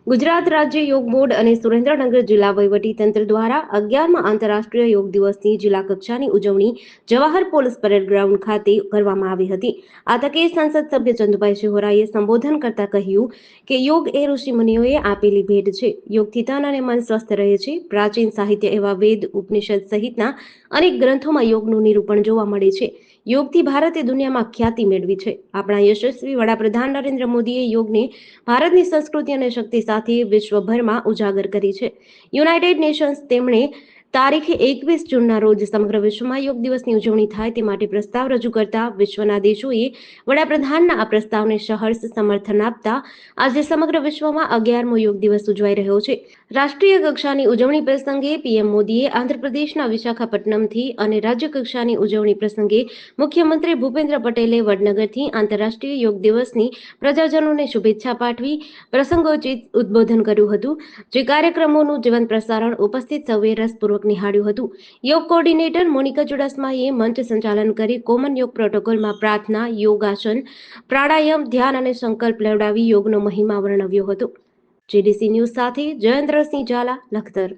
ગુજરાત રાજ્ય યોગ બોર્ડ અને સુરેન્દ્રનગર જિલ્લા વહીવટી તંત્ર દ્વારા 11મા આંતરરાષ્ટ્રીય યોગ દિવસની જિલ્લા કક્ષાની ઉજવણી જવાહર પોલીસ પરેડ ગ્રાઉન્ડ ખાતે કરવામાં આવી હતી। આ તકે સંસદ સભ્ય ચંદુભાઈ શિહોરાએ સંબોધન કરતા કહ્યું કે યોગ એ ઋષિમુનિઓએ આપેલી ભેટ છે। યોગથી તન અને મન સ્વસ્થ રહે છે। પ્રાચીન સાહિત્ય એવા વેદ, ઉપનિષદ સહિતના અનેક ગ્રંથોમાં યોગનું નિરૂપણ જોવા મળે છે। યોગથી ભારતે દુનિયામાં ખ્યાતિ મેળવી છે। આપણા યશસ્વી વડાપ્રધાન નરેન્દ્ર મોદીએ યોગને ભારતની સંસ્કૃતિ અને શક્તિ સાથે વિશ્વભરમાં ઉજાગર કરી છે। યુનાઇટેડ નેશન્સ તેમણે તારીખ 21 જૂનના રોજ સમગ્ર વિશ્વમાં યોગ દિવસની ઉજવણી થાય તે માટે પ્રસ્તાવ રજૂ કરતા વિશ્વના દેશોએ વડાપ્રધાનના આ પ્રસ્તાવને સહર્ષ સમર્થન આપતા આજે સમગ્ર વિશ્વમાં 11મો યોગ દિવસ ઉજવાઈ રહ્યો છે। રાષ્ટ્રીય કક્ષાની ઉજવણી પ્રસંગે પીએમ મોદીએ આંધ્રપ્રદેશના વિશાખાપટ્ટનમથી અને રાજ્ય કક્ષાની ઉજવણી પ્રસંગે મુખ્યમંત્રી ભૂપેન્દ્ર પટેલે વડનગરથી આંતરરાષ્ટ્રીય યોગ દિવસની પ્રજાજનોને શુભેચ્છા પાઠવી પ્રસંગોચિત ઉદ્બોધન કર્યું હતું, જે કાર્યક્રમોનું જીવંત પ્રસારણ ઉપસ્થિત સૌએ રસપૂર્વક નિહાળ્યું હતું। યોગ કોર્ડિનેટર મોનિકા ચુડાસમાએ મંચ સંચાલન કરી કોમન યોગ પ્રોટોકોલમાં પ્રાર્થના, યોગાસન, પ્રાણાયામ, ધ્યાન અને સંકલ્પ લેવડાવી યોગનો મહિમા વર્ણવ્યો હતો। જેડીસી ન્યૂઝ સાથે જયેન્દ્રસિંહ ઝાલા, લખતર।